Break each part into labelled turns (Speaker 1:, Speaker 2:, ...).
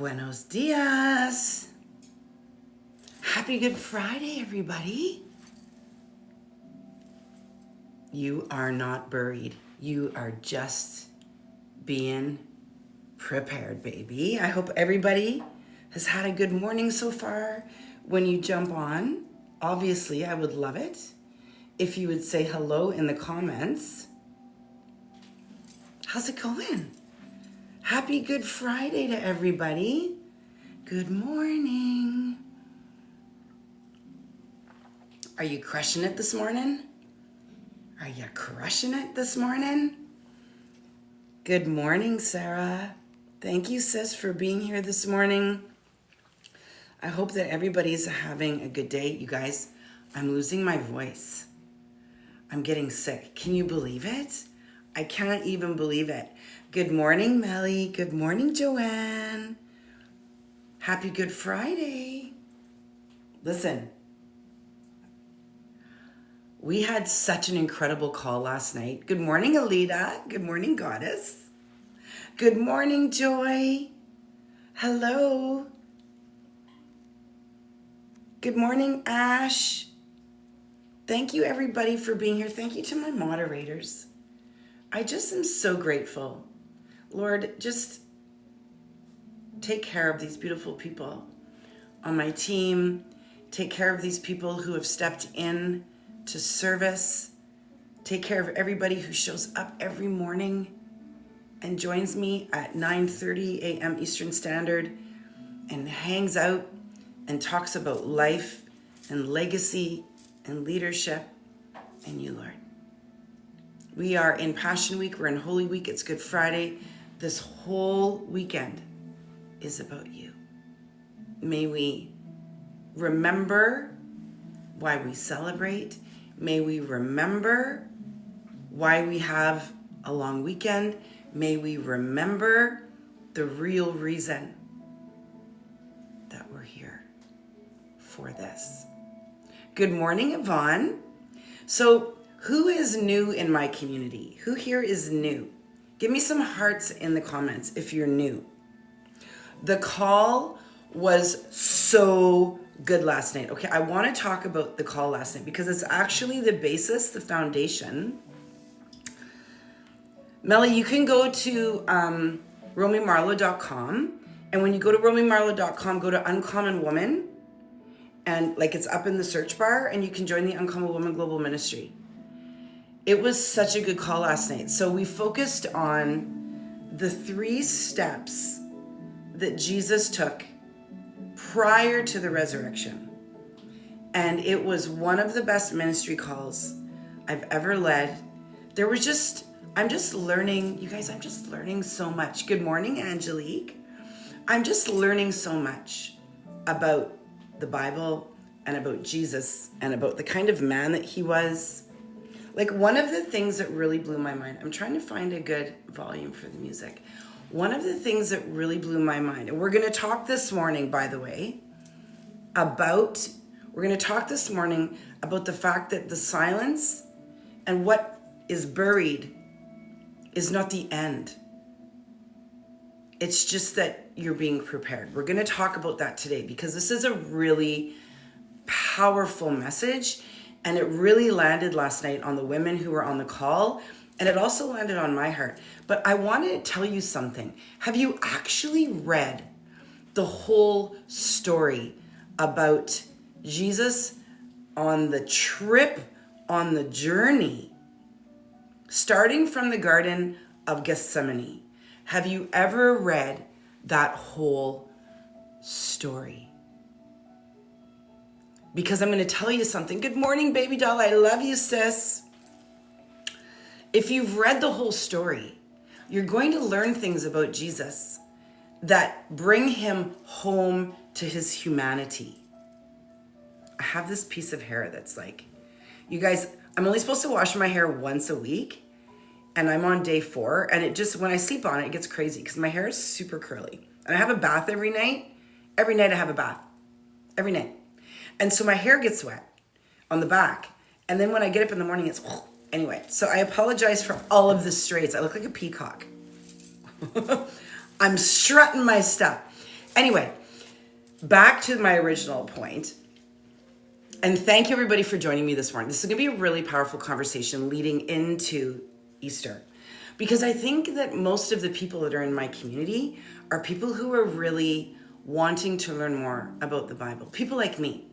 Speaker 1: Buenos dias. Happy Good Friday, everybody. You are not buried. You are just being prepared, baby. I hope everybody has had a good morning so far. When you jump on, obviously, I would love it if you would say hello in the comments. How's it going? Happy Good Friday to everybody. Good morning. Are you crushing it this morning? Are you crushing it this morning? Good morning, Sarah. Thank you, sis, for being here this morning. I hope that everybody's having a good day. You guys, I'm losing my voice. I'm getting sick. Can you believe it? I can't even believe it. Good morning, Melly. Good morning, Joanne. Happy Good Friday. Listen, we had such an incredible call last night. Good morning, Alita. Good morning, Goddess. Good morning, Joy. Hello. Good morning, Ash. Thank you, everybody, for being here. Thank you to my moderators. I just am so grateful. Lord, just take care of these beautiful people on my team. Take care of these people who have stepped in to service. Take care of everybody who shows up every morning and joins me at 9:30 a.m. Eastern Standard and hangs out and talks about life and legacy and leadership and you, Lord. We are in Passion Week. We're in Holy Week. It's Good Friday. This whole weekend is about you. May we remember why we celebrate. May we remember why we have a long weekend. May we remember the real reason that we're here for this. Good morning, Yvonne. So, who is new in my community? Who here is new? Give me some hearts in the comments if you're new. The call was so good last night. Okay, I want to talk about the call last night because it's actually the basis, the foundation. Melly, you can go to RomyMarlowe.com, and when you go to RomyMarlowe.com, go to Uncommon Woman, and like it's up in the search bar, and you can join the Uncommon Woman Global Ministry. It was such a good call last night. So we focused on the 3 steps that Jesus took prior to the resurrection. And it was one of the best ministry calls I've ever led. I'm just learning, you guys, I'm just learning so much. Good morning, Angelique. I'm just learning so much about the Bible and about Jesus and about the kind of man that he was. Like one of the things that really blew my mind, I'm trying to find a good volume for the music. One of the things that really blew my mind, and we're going to talk this morning, by the way, about the fact that the silence and what is buried is not the end. It's just that you're being prepared. We're going to talk about that today because this is a really powerful message. And it really landed last night on the women who were on the call. And it also landed on my heart. But I want to tell you something. Have you actually read the whole story about Jesus on the trip, on the journey, starting from the Garden of Gethsemane? Have you ever read that whole story? Because I'm going to tell you something. Good morning, baby doll. I love you, sis. If you've read the whole story, you're going to learn things about Jesus that bring him home to his humanity. I have this piece of hair that's like, you guys, I'm only supposed to wash my hair once a week, and I'm on day 4, and it just, when I sleep on it, it gets crazy because my hair is super curly. And I have a bath every night. Every night I have a bath. Every night. And so my hair gets wet on the back. And then when I get up in the morning, it's, anyway. So I apologize for all of the straights. I look like a peacock. I'm strutting my stuff. Anyway, back to my original point. And thank you everybody for joining me this morning. This is going to be a really powerful conversation leading into Easter. Because I think that most of the people that are in my community are people who are really wanting to learn more about the Bible. People like me,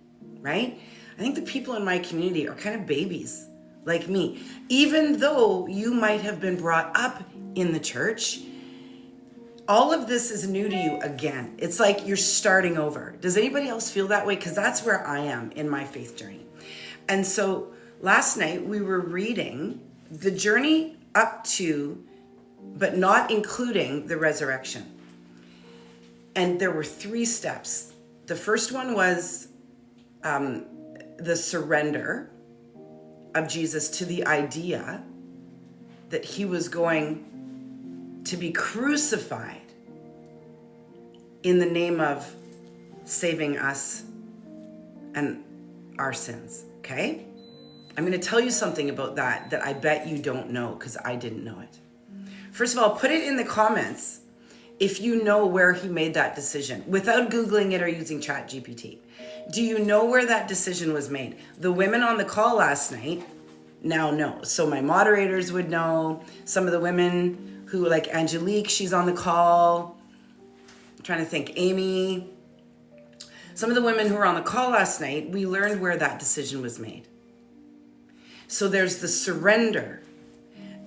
Speaker 1: right? I think the people in my community are kind of babies like me. Even though you might have been brought up in the church, all of this is new to you again. It's like you're starting over. Does anybody else feel that way? Because that's where I am in my faith journey. And so last night we were reading the journey up to, but not including the resurrection. And there were 3 steps. The first one was the surrender of Jesus to the idea that he was going to be crucified in the name of saving us and our sins, okay? I'm going to tell you something about that I bet you don't know, because I didn't know it. First of all, put it in the comments if you know where he made that decision without Googling it or using ChatGPT. Do you know where that decision was made? The women on the call last night now know. So my moderators would know. Some of the women who, like Angelique, she's on the call. I'm trying to think, Amy. Some of the women who were on the call last night, we learned where that decision was made. So there's the surrender.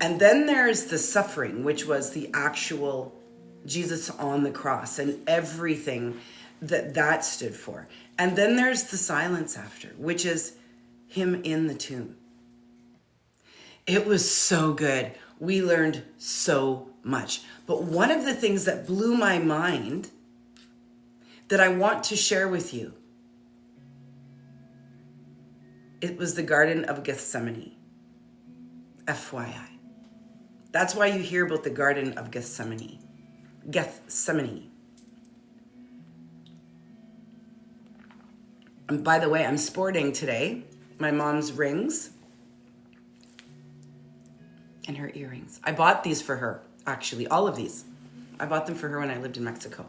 Speaker 1: And then there's the suffering, which was the actual Jesus on the cross and everything that stood for. And then there's the silence after, which is him in the tomb. It was so good. We learned so much. But one of the things that blew my mind that I want to share with you, it was the Garden of Gethsemane. FYI. That's why you hear about the Garden of Gethsemane. Gethsemane. And by the way, I'm sporting today my mom's rings and her earrings. I bought these for her, actually, all of these. I bought them for her when I lived in Mexico.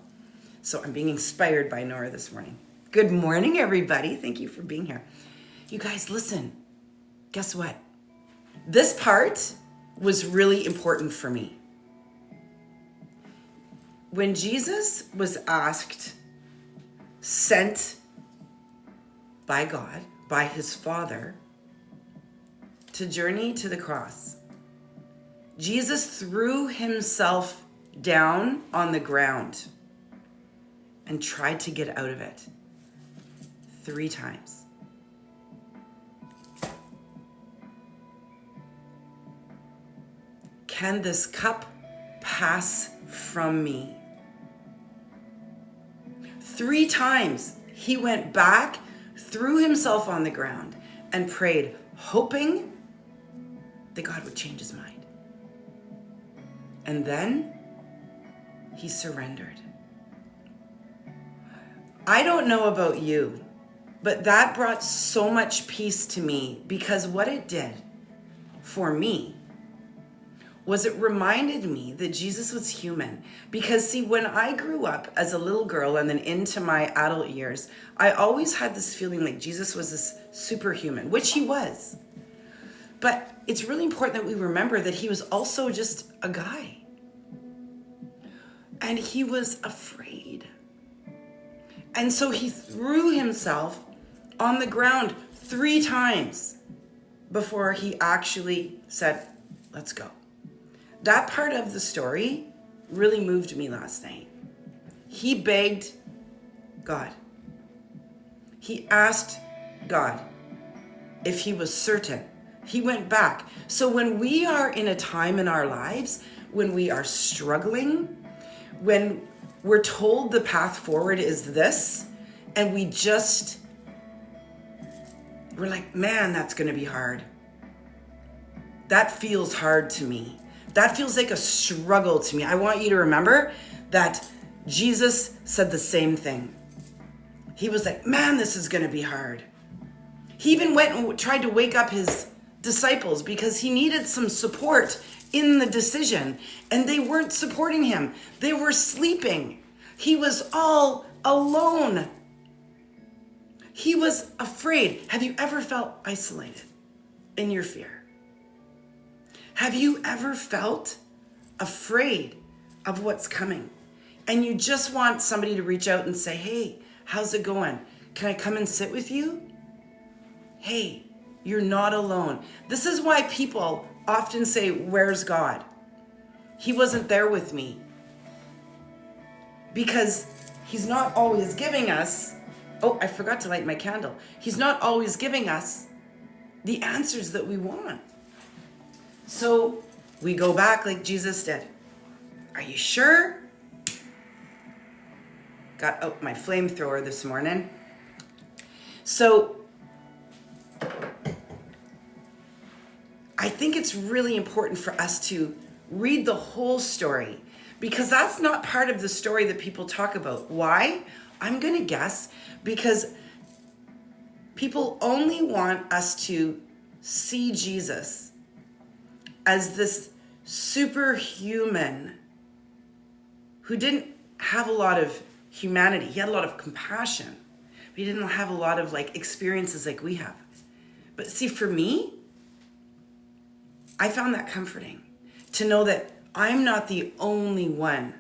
Speaker 1: So I'm being inspired by Nora this morning. Good morning, everybody. Thank you for being here. You guys, listen. Guess what? This part was really important for me. When Jesus was asked, sent by God, by his Father, to journey to the cross, Jesus threw himself down on the ground and tried to get out of it 3 times. Can this cup pass from me? 3 times he went back, threw himself on the ground, and prayed, hoping that God would change his mind. And then he surrendered. I don't know about you, but that brought so much peace to me, because what it did for me was it reminded me that Jesus was human. Because see, when I grew up as a little girl and then into my adult years, I always had this feeling like Jesus was this superhuman, which he was. But it's really important that we remember that he was also just a guy. And he was afraid. And so he threw himself on the ground 3 times before he actually said, let's go. That part of the story really moved me last night. He begged God. He asked God if he was certain. He went back. So when we are in a time in our lives, when we are struggling, when we're told the path forward is this, and we're like, man, that's going to be hard. That feels hard to me. That feels like a struggle to me. I want you to remember that Jesus said the same thing. He was like, man, this is going to be hard. He even went and tried to wake up his disciples because he needed some support in the decision, and they weren't supporting him. They were sleeping. He was all alone. He was afraid. Have you ever felt isolated in your fear? Have you ever felt afraid of what's coming? And you just want somebody to reach out and say, hey, how's it going? Can I come and sit with you? Hey, you're not alone. This is why people often say, where's God? He wasn't there with me. Because he's not always giving us, oh, I forgot to light my candle. He's not always giving us the answers that we want. So we go back like Jesus did. Are you sure? Got out my flamethrower this morning. So I think it's really important for us to read the whole story, because that's not part of the story that people talk about. Why? I'm going to guess because people only want us to see Jesus as this superhuman who didn't have a lot of humanity. He had a lot of compassion, but he didn't have a lot of experiences like we have. But see, for me, I found that comforting to know that I'm not the only one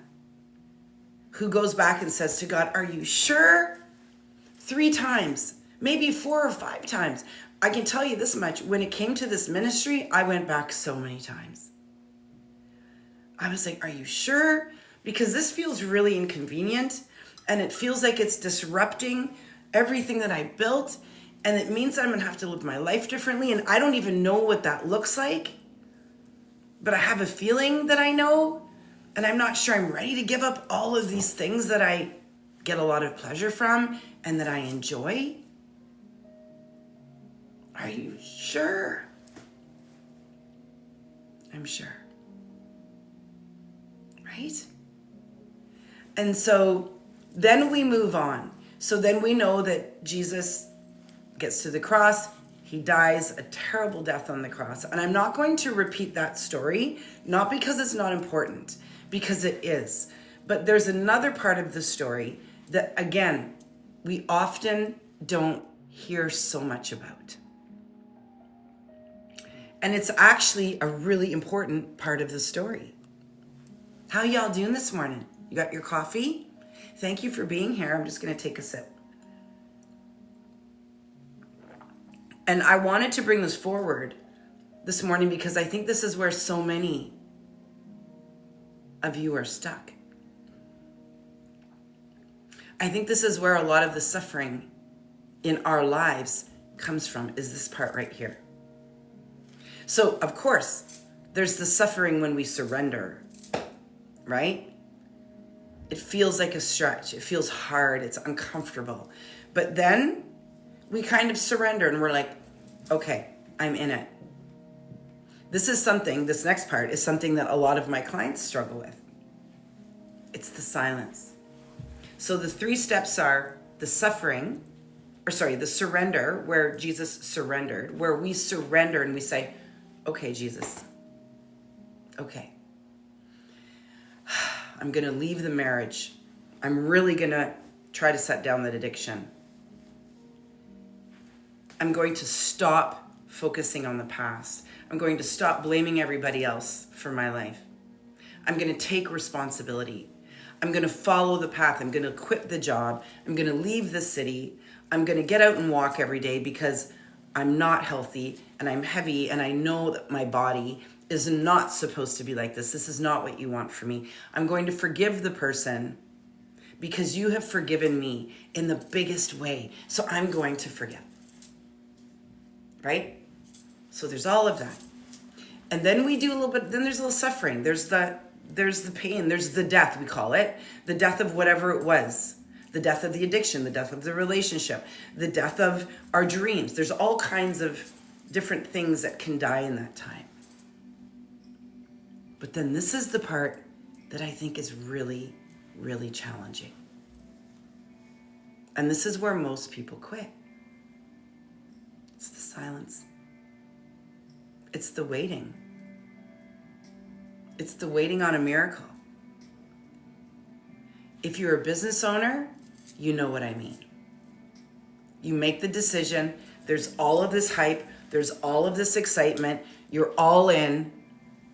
Speaker 1: who goes back and says to God, are you sure? 3 times, maybe 4 or 5 times. I can tell you this much. When it came to this ministry, I went back so many times. I was like, are you sure? Because this feels really inconvenient, and it feels like it's disrupting everything that I built, and it means I'm gonna have to live my life differently, and I don't even know what that looks like, but I have a feeling that I know, and I'm not sure I'm ready to give up all of these things that I get a lot of pleasure from and that I enjoy. Are you sure? I'm sure. Right? And so then we move on. So then we know that Jesus gets to the cross. He dies a terrible death on the cross. And I'm not going to repeat that story, not because it's not important, because it is. But there's another part of the story that, again, we often don't hear so much about. And it's actually a really important part of the story. How y'all doing this morning? You got your coffee? Thank you for being here. I'm just going to take a sip. And I wanted to bring this forward this morning because I think this is where so many of you are stuck. I think this is where a lot of the suffering in our lives comes from, is this part right here. So, of course, there's the suffering when we surrender, right? It feels like a stretch. It feels hard. It's uncomfortable. But then we kind of surrender and we're like, okay, I'm in it. This next part is something that a lot of my clients struggle with. It's the silence. So the 3 steps are the surrender, where Jesus surrendered, where we surrender and we say, okay, Jesus, okay. I'm going to leave the marriage. I'm really going to try to set down that addiction. I'm going to stop focusing on the past. I'm going to stop blaming everybody else for my life. I'm going to take responsibility. I'm going to follow the path. I'm going to quit the job. I'm going to leave the city. I'm going to get out and walk every day because I'm not healthy and I'm heavy and I know that my body is not supposed to be like this. This is not what you want for me. I'm going to forgive the person because you have forgiven me in the biggest way. So I'm going to forgive. Right? So there's all of that. And then we do a little bit, then there's a little suffering. There's the pain, there's the death, we call it. The death of whatever it was. The death of the addiction, the death of the relationship, the death of our dreams. There's all kinds of different things that can die in that time. But then this is the part that I think is really, really challenging. And this is where most people quit. It's the silence. It's the waiting. It's the waiting on a miracle. If you're a business owner, you know what I mean. You make the decision. There's all of this hype. There's all of this excitement. You're all in.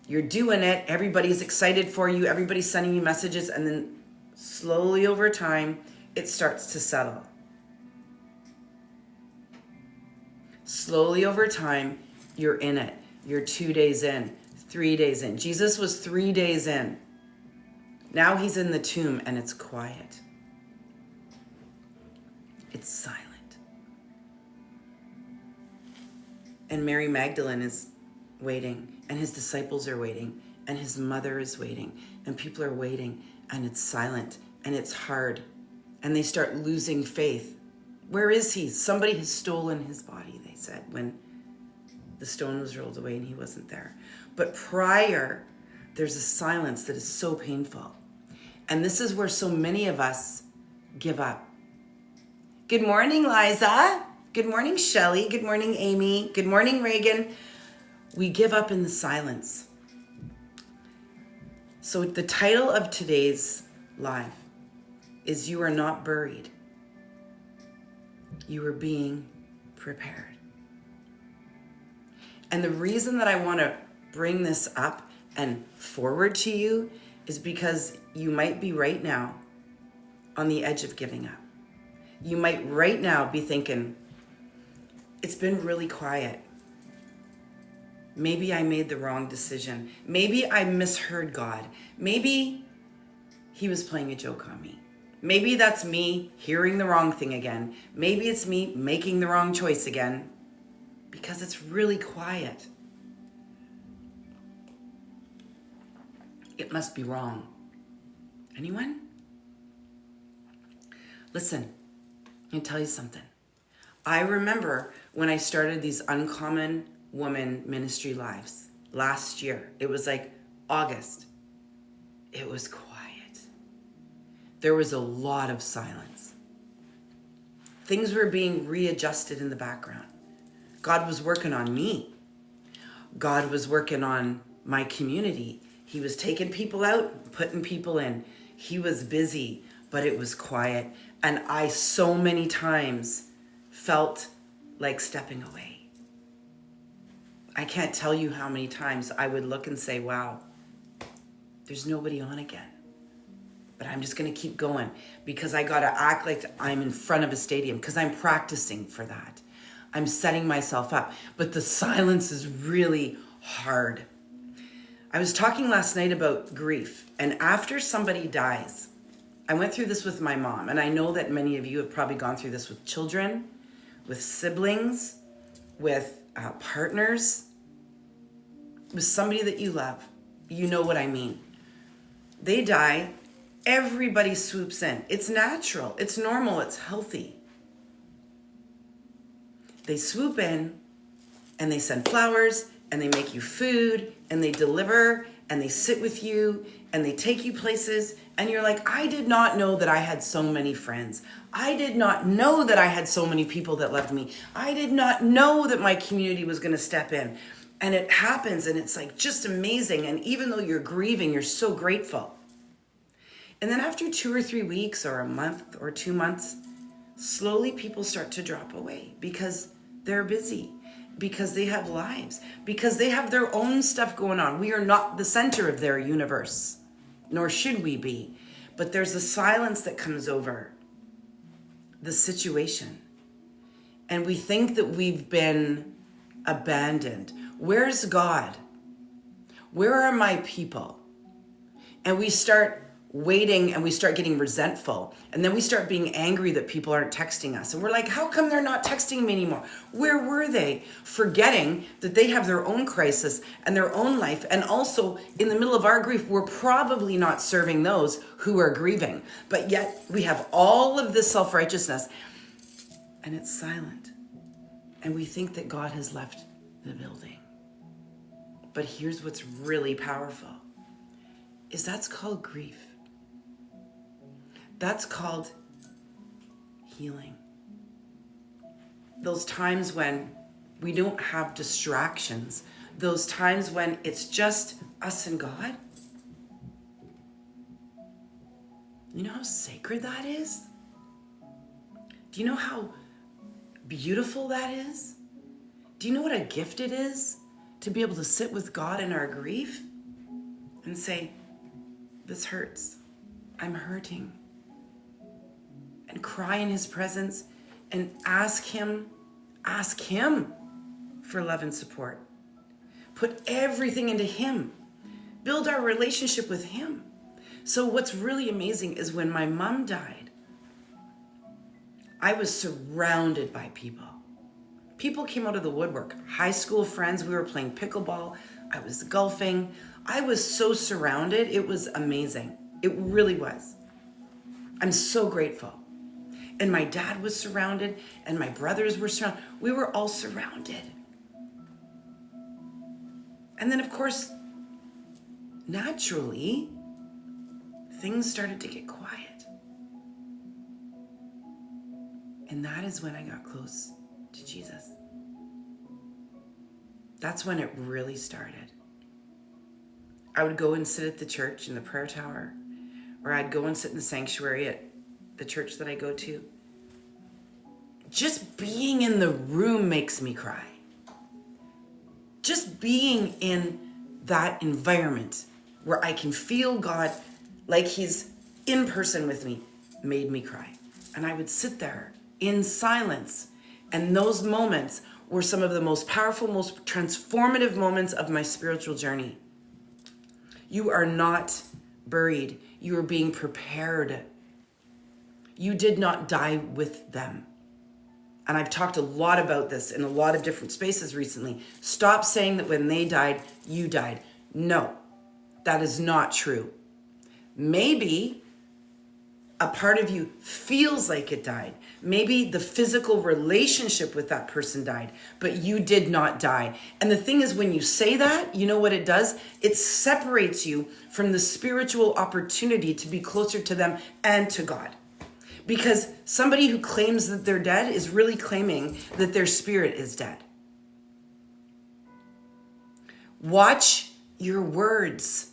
Speaker 1: You're doing it. Everybody's excited for you. Everybody's sending you messages. And then slowly over time, it starts to settle. Slowly over time, you're in it. You're 2 days in, 3 days in. Jesus was 3 days in. Now he's in the tomb and it's quiet. It's silent. And Mary Magdalene is waiting, and his disciples are waiting, and his mother is waiting, and people are waiting, and it's silent, and it's hard, and they start losing faith. Where is he? Somebody has stolen his body, they said, when the stone was rolled away and he wasn't there. But prior, there's a silence that is so painful. And this is where so many of us give up. Good morning, Liza. Good morning, Shelley. Good morning, Amy. Good morning, Reagan. We give up in the silence. So the title of today's live is You Are Not Buried. You are being prepared. And the reason that I want to bring this up and forward to you is because you might be right now on the edge of giving up. You might right now be thinking, it's been really quiet. Maybe I made the wrong decision. Maybe I misheard God. Maybe he was playing a joke on me. Maybe that's me hearing the wrong thing again. Maybe it's me making the wrong choice again because it's really quiet. It must be wrong. Anyone? Listen, I'm going to tell you something. I remember when I started these Uncommon Woman Ministry Lives last year. It was like August. It was quiet. There was a lot of silence. Things were being readjusted in the background. God was working on me. God was working on my community. He was taking people out, putting people in. He was busy, but it was quiet. And I so many times felt like stepping away. I can't tell you how many times I would look and say, wow, there's nobody on again. But I'm just going to keep going because I got to act like I'm in front of a stadium because I'm practicing for that. I'm setting myself up. But the silence is really hard. I was talking last night about grief. And after somebody dies, I went through this with my mom. And I know that many of you have probably gone through this with children, with siblings, with partners, with somebody that you love. You know what I mean. They die. Everybody swoops in. It's natural. It's normal. It's healthy. They swoop in and they send flowers and they make you food and they deliver and they sit with you and they take you places and you're like, I did not know that I had so many friends. I did not know that I had so many people that loved me. I did not know that my community was going to step in. And it happens and it's like just amazing. And even though you're grieving, you're so grateful. And then after 2 or 3 weeks or a month or 2 months, slowly people start to drop away because they're busy, because they have lives, because they have their own stuff going on. We are not the center of their universe, nor should we be. But there's a silence that comes over the situation. And we think that we've been abandoned. Where's God? Where are my people? And we start waiting and we start getting resentful. And then we start being angry that people aren't texting us. And we're like, how come they're not texting me anymore? Where were they? Forgetting that they have their own crisis and their own life. And also in the middle of our grief, we're probably not serving those who are grieving. But yet we have all of this self-righteousness and it's silent. And we think that God has left the building. But here's what's really powerful is that's called grief. That's called healing. Those times when we don't have distractions, those times when it's just us and God, You know how sacred that is? Do you know how beautiful that is? Do you know what a gift it is to be able to sit with God in our grief and say, this hurts, I'm hurting, and cry in his presence and ask him for love and support. Put everything into him. Build our relationship with him. So what's really amazing is when my mom died, I was surrounded by people. People came out of the woodwork. High school friends, we were playing pickleball. I was golfing. I was so surrounded. It was amazing. It really was. I'm so grateful. And my dad was surrounded, and my brothers were surrounded. We were all surrounded. And then, of course, naturally, things started to get quiet. And that is when I got close to Jesus. That's when it really started. I would go and sit at the church in the prayer tower, or I'd go and sit in the sanctuary at the church that I go to. Just being in the room makes me cry. Just being in that environment where I can feel God like he's in person with me made me cry. And I would sit there in silence. And those moments were some of the most powerful, most transformative moments of my spiritual journey. You are not buried. You are being prepared. You did not die with them. And I've talked a lot about this in a lot of different spaces recently. Stop saying that when they died, you died. No, that is not true. Maybe a part of you feels like it died. Maybe the physical relationship with that person died, but you did not die. And the thing is, when you say that, you know what it does? It separates you from the spiritual opportunity to be closer to them and to God. Because somebody who claims that they're dead is really claiming that their spirit is dead. Watch your words.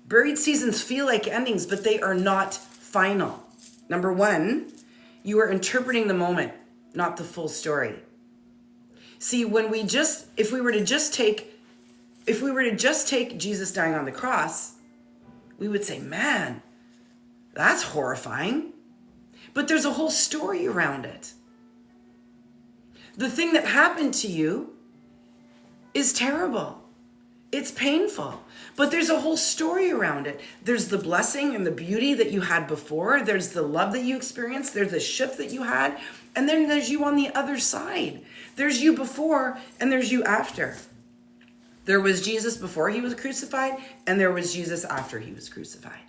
Speaker 1: Buried seasons feel like endings, but they are not final. Number one, you are interpreting the moment, not the full story. See, if we were to just take Jesus dying on the cross, we would say, man, that's horrifying. But there's a whole story around it. The thing that happened to you is terrible. It's painful. But there's a whole story around it. There's the blessing and the beauty that you had before. There's the love that you experienced. There's the shift that you had. And then there's you on the other side. There's you before and there's you after. There was Jesus before he was crucified, and there was Jesus after he was crucified.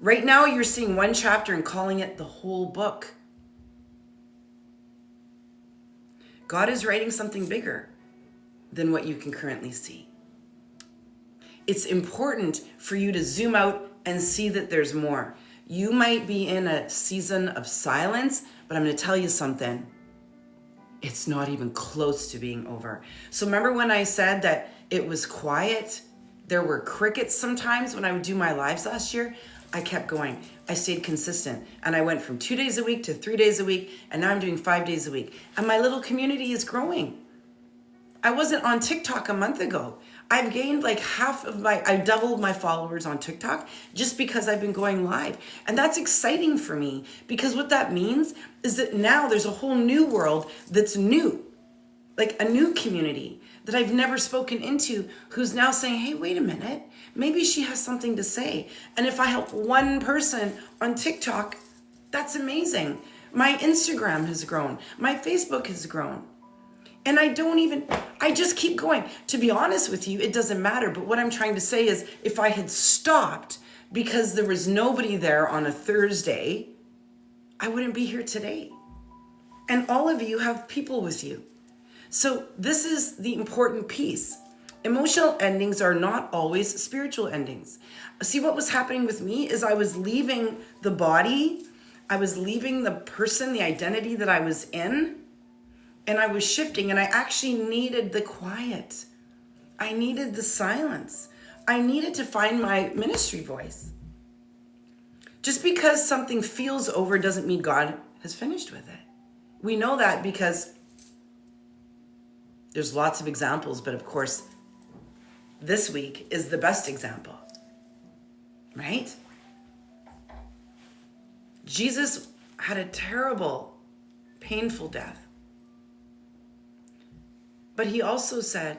Speaker 1: Right now, you're seeing one chapter and calling it the whole book. God is writing something bigger than what you can currently see. It's important for you to zoom out and see that there's more. You might be in a season of silence, but I'm going to tell you something. It's not even close to being over. So remember when I said that it was quiet? There were crickets sometimes when I would do my lives last year. I kept going. I stayed consistent. And I went from 2 days a week to 3 days a week. And now I'm doing 5 days a week. And my little community is growing. I wasn't on TikTok a month ago. I've gained like I doubled my followers on TikTok just because I've been going live. And that's exciting for me because what that means is that now there's a whole new world that's new, like a new community that I've never spoken into who's now saying, hey, wait a minute, maybe she has something to say. And if I help one person on TikTok, that's amazing. My Instagram has grown. My Facebook has grown. And I just keep going. To be honest with you, it doesn't matter. But what I'm trying to say is if I had stopped because there was nobody there on a Thursday, I wouldn't be here today. And all of you have people with you. So this is the important piece. Emotional endings are not always spiritual endings. See, what was happening with me is I was leaving the body. I was leaving the person, the identity that I was in. And I was shifting, and I actually needed the quiet. I needed the silence. I needed to find my ministry voice. Just because something feels over doesn't mean God has finished with it. We know that because there's lots of examples, but of course, this week is the best example, right? Jesus had a terrible, painful death. But he also said,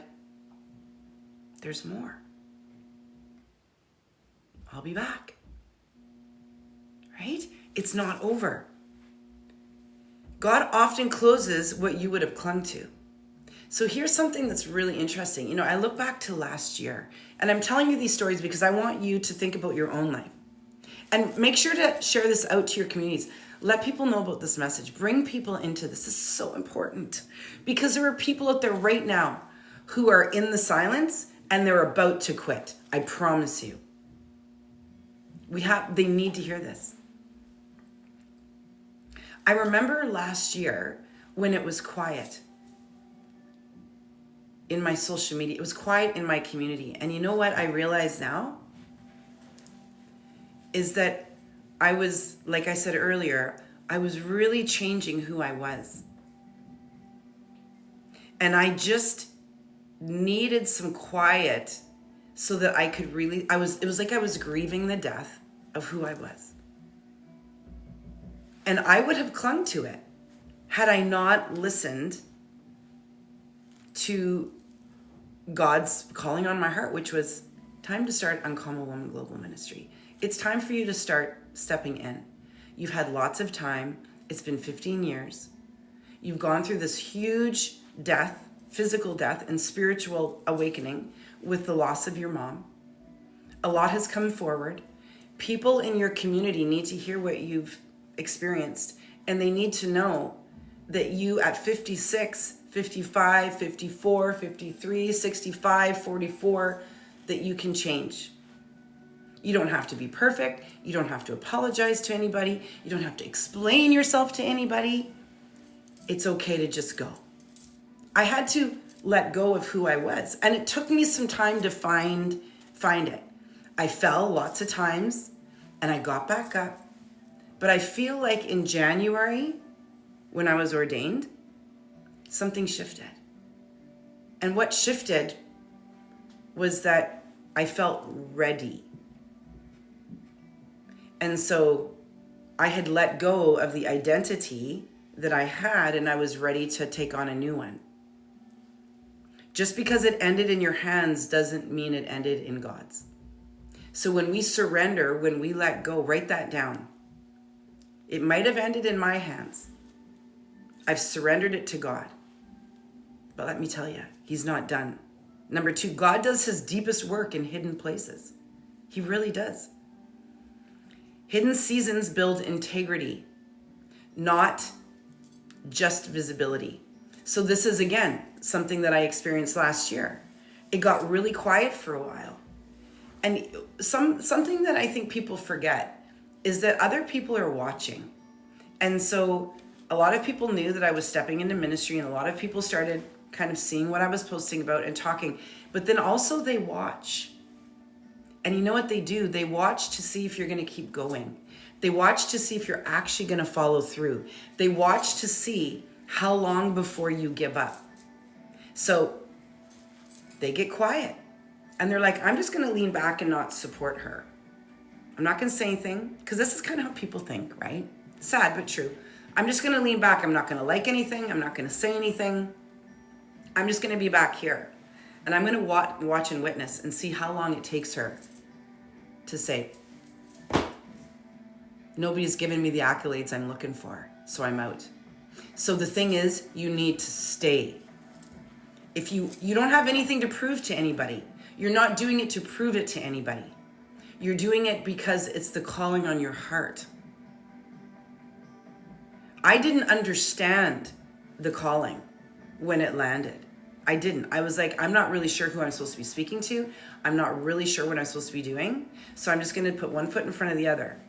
Speaker 1: there's more. I'll be back. Right? It's not over. God often closes what you would have clung to. So here's something that's really interesting. You know, I look back to last year, and I'm telling you these stories because I want you to think about your own life. And make sure to share this out to your communities. Let people know about this message. Bring people into this. This is so important because there are people out there right now who are in the silence and they're about to quit. I promise you. They need to hear this. I remember last year when it was quiet in my social media. It was quiet in my community. And you know what I realize now? Is that I was, like I said earlier, I was really changing who I was. And I just needed some quiet so that I could really, it was like I was grieving the death of who I was. And I would have clung to it had I not listened to God's calling on my heart, which was time to start Uncommon Woman Global Ministry. It's time for you to start stepping in. You've had lots of time. It's been 15 years. You've gone through this huge death, physical death, and spiritual awakening with the loss of your mom. A lot has come forward. People in your community need to hear what you've experienced, and they need to know that you at 56, 55, 54, 53, 65, 44, that you can change. You don't have to be perfect. You don't have to apologize to anybody. You don't have to explain yourself to anybody. It's okay to just go. I had to let go of who I was, and it took me some time to find it. I fell lots of times, and I got back up. But I feel like in January, when I was ordained, something shifted. And what shifted was that I felt ready. And so I had let go of the identity that I had, and I was ready to take on a new one. Just because it ended in your hands doesn't mean it ended in God's. So when we surrender, when we let go, write that down. It might have ended in my hands. I've surrendered it to God. But let me tell you, he's not done. Number 2, God does his deepest work in hidden places. He really does. Hidden seasons build integrity, not just visibility. So this is, again, something that I experienced last year. It got really quiet for a while. And something that I think people forget is that other people are watching. And so a lot of people knew that I was stepping into ministry, and a lot of people started kind of seeing what I was posting about and talking. But then also they watch. And you know what they do? They watch to see if you're going to keep going. They watch to see if you're actually going to follow through. They watch to see how long before you give up. So they get quiet. And they're like, I'm just going to lean back and not support her. I'm not going to say anything, because this is kind of how people think, right? Sad, but true. I'm just going to lean back. I'm not going to like anything. I'm not going to say anything. I'm just going to be back here. And I'm going to watch and witness and see how long it takes her to say, nobody's given me the accolades I'm looking for, so I'm out. So the thing is, you need to stay. If you don't have anything to prove to anybody, you're not doing it to prove it to anybody. You're doing it because it's the calling on your heart. I didn't understand the calling when it landed. I didn't. I was like, I'm not really sure who I'm supposed to be speaking to. I'm not really sure what I'm supposed to be doing. So I'm just going to put one foot in front of the other.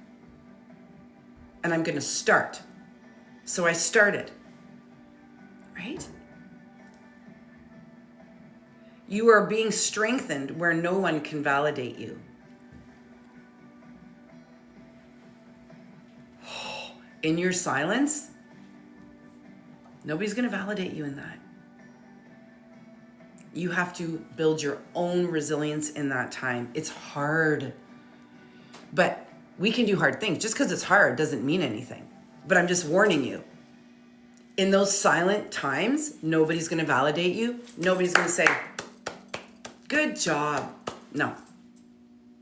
Speaker 1: And I'm going to start. So I started. Right? You are being strengthened where no one can validate you. In your silence, nobody's going to validate you in that. You have to build your own resilience in that time. It's hard. But we can do hard things. Just because it's hard doesn't mean anything. But I'm just warning you. In those silent times, nobody's going to validate you. Nobody's going to say, good job. No.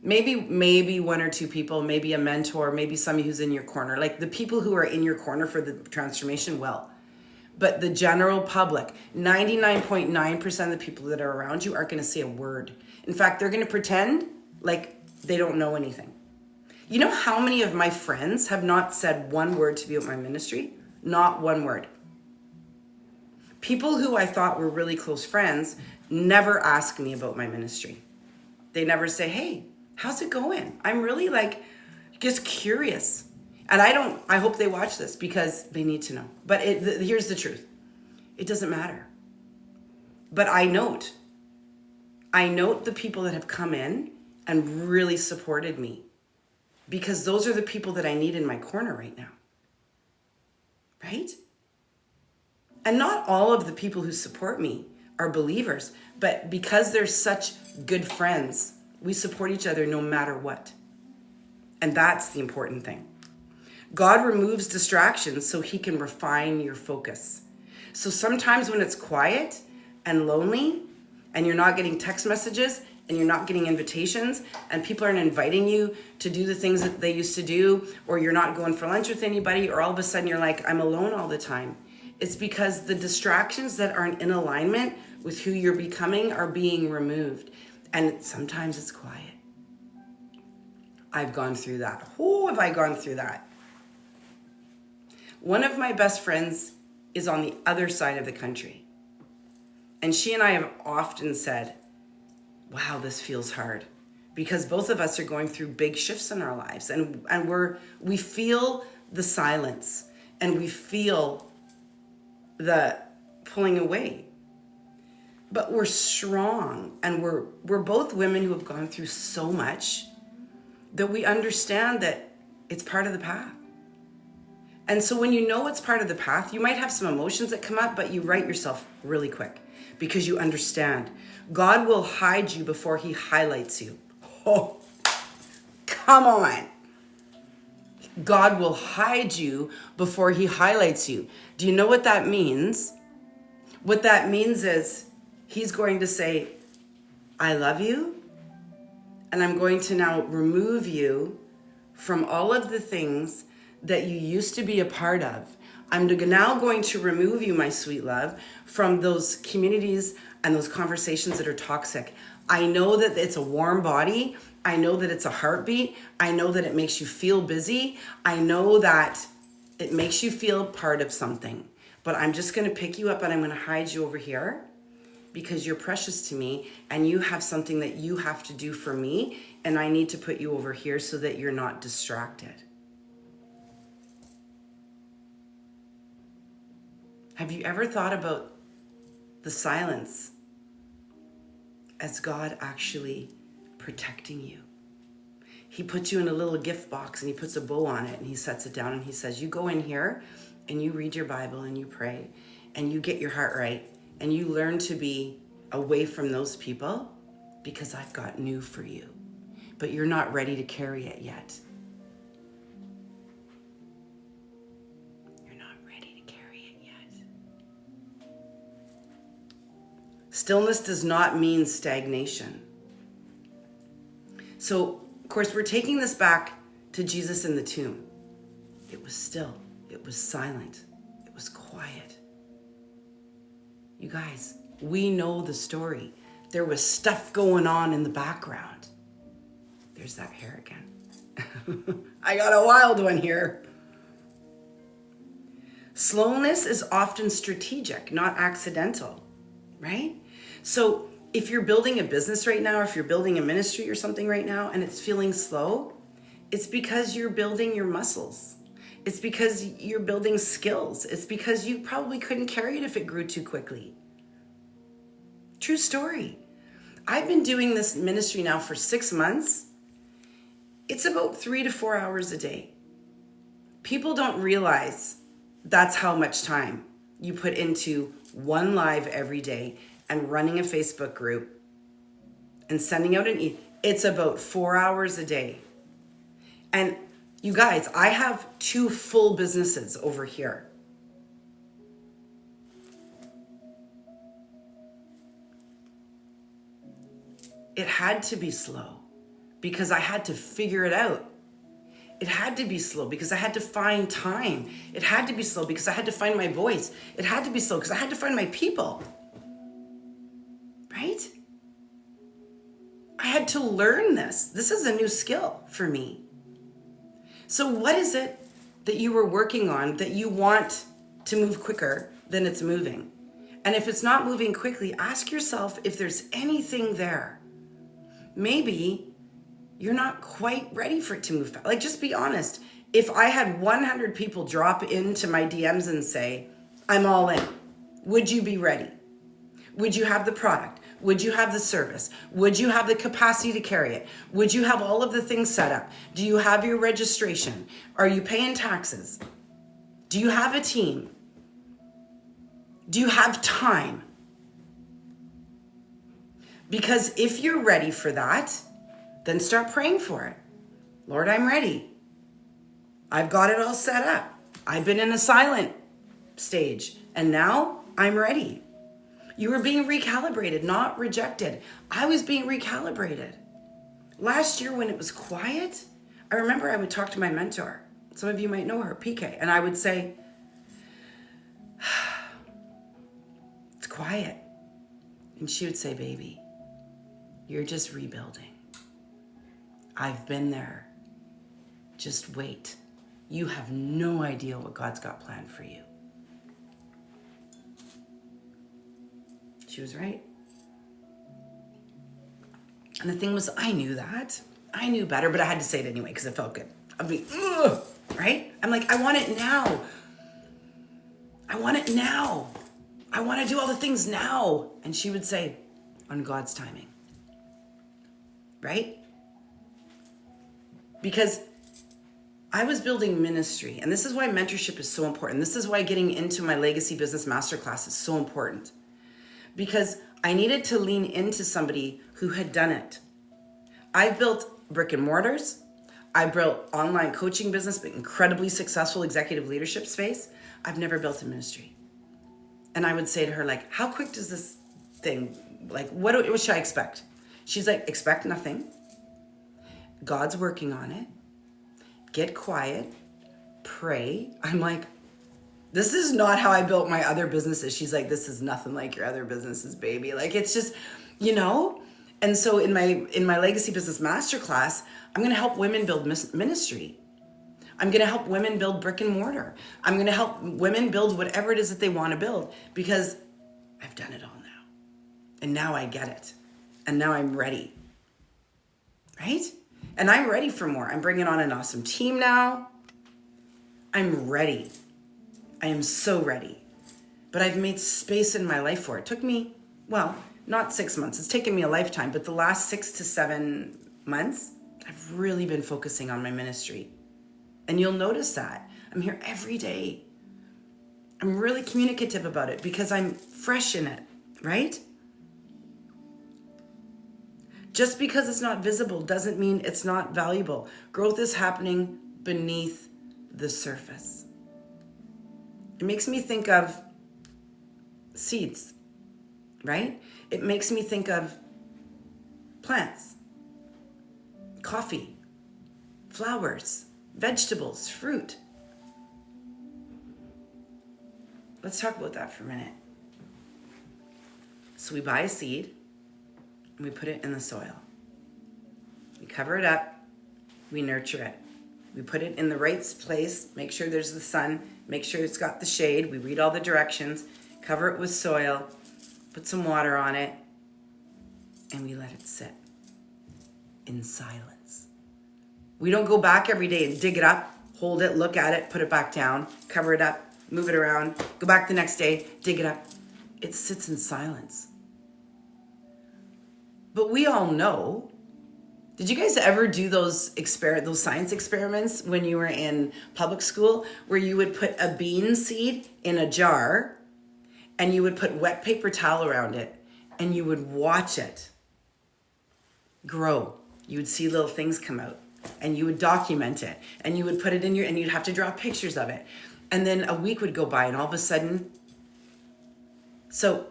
Speaker 1: Maybe one or two people, maybe a mentor, maybe somebody who's in your corner. Like the people who are in your corner for the transformation will. But the general public, 99.9% of the people that are around you aren't going to say a word. In fact, they're going to pretend like they don't know anything. You know how many of my friends have not said one word to me about my ministry? Not one word. People who I thought were really close friends never ask me about my ministry. They never say, hey, how's it going? I'm really just curious. And I hope they watch this because they need to know. But here's the truth. It doesn't matter. But I note the people that have come in and really supported me because those are the people that I need in my corner right now. Right? And not all of the people who support me are believers, but because they're such good friends, we support each other no matter what. And that's the important thing. God removes distractions so he can refine your focus. So sometimes when it's quiet and lonely and you're not getting text messages and you're not getting invitations and people aren't inviting you to do the things that they used to do, or you're not going for lunch with anybody, or all of a sudden you're like, I'm alone all the time. It's because the distractions that aren't in alignment with who you're becoming are being removed. And sometimes it's quiet. I've gone through that. Oh, have I gone through that? One of my best friends is on the other side of the country. And she and I have often said, wow, this feels hard. Because both of us are going through big shifts in our lives. And we feel the silence. And we feel the pulling away. But we're strong. And we're both women who have gone through so much that we understand that it's part of the path. And so when you know it's part of the path, you might have some emotions that come up, but you right yourself really quick because you understand. God will hide you before he highlights you. Oh, come on. God will hide you before he highlights you. Do you know what that means? What that means is he's going to say, I love you, and I'm going to now remove you from all of the things that you used to be a part of. I'm now going to remove you, my sweet love, from those communities and those conversations that are toxic. I know that it's a warm body. I know that it's a heartbeat. I know that it makes you feel busy. I know that it makes you feel part of something. But I'm just going to pick you up and I'm going to hide you over here because you're precious to me and you have something that you have to do for me, and I need to put you over here so that you're not distracted. Have you ever thought about the silence as God actually protecting you? He puts you in a little gift box and he puts a bow on it and he sets it down and he says, you go in here and you read your Bible and you pray and you get your heart right and you learn to be away from those people because I've got new for you, but you're not ready to carry it yet. Stillness does not mean stagnation. So, of course, we're taking this back to Jesus in the tomb. It was still, it was silent, it was quiet. You guys, we know the story. There was stuff going on in the background. There's that hair again. I got a wild one here. Slowness is often strategic, not accidental, right? So if you're building a business right now, or if you're building a ministry or something right now and it's feeling slow, it's because you're building your muscles. It's because you're building skills. It's because you probably couldn't carry it if it grew too quickly. True story. I've been doing this ministry now for 6 months. It's about 3 to 4 hours a day. People don't realize that's how much time you put into one live every day and running a Facebook group and sending out it's about 4 hours a day. And you guys, I have 2 full businesses over here. It had to be slow because I had to figure it out. It had to be slow because I had to find time. It had to be slow because I had to find my voice. It had to be slow because I had to find my people. Right? I had to learn this. This is a new skill for me. So what is it that you were working on that you want to move quicker than it's moving? And if it's not moving quickly, ask yourself if there's anything there. Maybe you're not quite ready for it to move fast. Like, just be honest. If I had 100 people drop into my DMs and say, I'm all in, would you be ready? Would you have the product? Would you have the service? Would you have the capacity to carry it? Would you have all of the things set up? Do you have your registration? Are you paying taxes? Do you have a team? Do you have time? Because if you're ready for that, then start praying for it. Lord, I'm ready. I've got it all set up. I've been in a silent stage, and now I'm ready. You were being recalibrated, not rejected. I was being recalibrated. Last year when it was quiet, I remember I would talk to my mentor. Some of you might know her, PK, and I would say, it's quiet. And she would say, baby, you're just rebuilding. I've been there. Just wait. You have no idea what God's got planned for you. She was right. And the thing was, I knew that. I knew better, but I had to say it anyway because it felt good. I'd be, ugh, right? I'm like, I want it now. I want it now. I want to do all the things now. And she would say, on God's timing. Right? Because I was building ministry, and this is why mentorship is so important. This is why getting into my Legacy Business Masterclass is so important. Because I needed to lean into somebody who had done it. I built brick and mortars. I built online coaching business, but incredibly successful executive leadership space. I've never built a ministry. And I would say to her, like, how quick does this thing, like, what should I expect? She's like, expect nothing. God's working on it. Get quiet. Pray. I'm like, this is not how I built my other businesses. She's like, this is nothing like your other businesses, baby. Like, it's just, you know? And so in my Legacy Business Masterclass, I'm going to help women build ministry. I'm going to help women build brick and mortar. I'm going to help women build whatever it is that they want to build because I've done it all now. And now I get it. And now I'm ready. Right? And I'm ready for more. I'm bringing on an awesome team now. I'm ready. I am so ready. But I've made space in my life for it. It took me, well, not 6 months. It's taken me a lifetime. But the last 6 to 7 months, I've really been focusing on my ministry. And you'll notice that. I'm here every day. I'm really communicative about it because I'm fresh in it, right? Just because it's not visible doesn't mean it's not valuable. Growth is happening beneath the surface. It makes me think of seeds, right? It makes me think of plants, coffee, flowers, vegetables, fruit. Let's talk about that for a minute. So we buy a seed and we put it in the soil. We cover it up, we nurture it. We put it in the right place, make sure there's the sun, make sure it's got the shade. We read all the directions, cover it with soil, put some water on it, and we let it sit in silence. We don't go back every day and dig it up, hold it, look at it, put it back down, cover it up, move it around, go back the next day, dig it up. It sits in silence. But we all know. Did you guys ever do those science experiments when you were in public school where you would put a bean seed in a jar and you would put wet paper towel around it and you would watch it grow? You would see little things come out and you would document it and you would put it in and you'd have to draw pictures of it. And then a week would go by and all of a sudden, so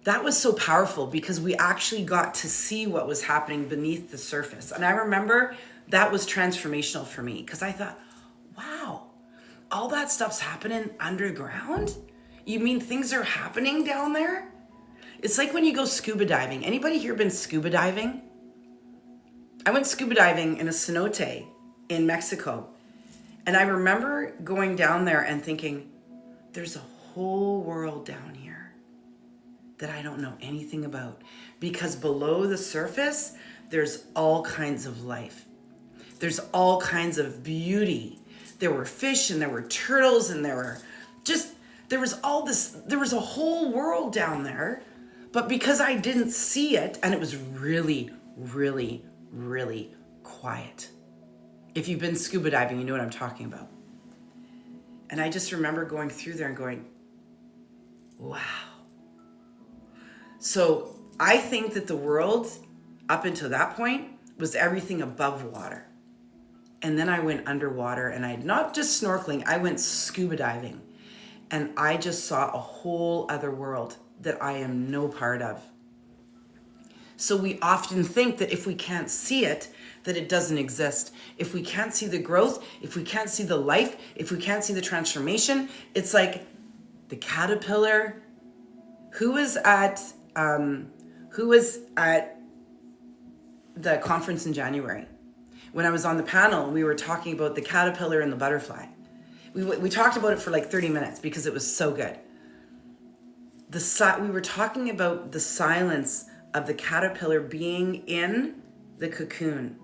Speaker 1: that was so powerful because we actually got to see what was happening beneath the surface. And I remember that was transformational for me because I thought, wow, all that stuff's happening underground? You mean things are happening down there? It's like when you go scuba diving. Anybody here been scuba diving? I went scuba diving in a cenote in Mexico. And I remember going down there and thinking, there's a whole world down here that I don't know anything about, because below the surface, there's all kinds of life. There's all kinds of beauty. There were fish and there were turtles and there was a whole world down there, but because I didn't see it, and it was really, really, really quiet. If you've been scuba diving, you know what I'm talking about. And I just remember going through there and going, wow. So I think that the world up until that point was everything above water. And then I went underwater and I not just snorkeling, I went scuba diving. And I just saw a whole other world that I am no part of. So we often think that if we can't see it, that it doesn't exist. If we can't see the growth, if we can't see the life, if we can't see the transformation, it's like the caterpillar. Who was at the conference in January? When I was on the panel, we were talking about the caterpillar and the butterfly. We talked about it for like 30 minutes because it was so good. We were talking about the silence of the caterpillar being in the cocoon.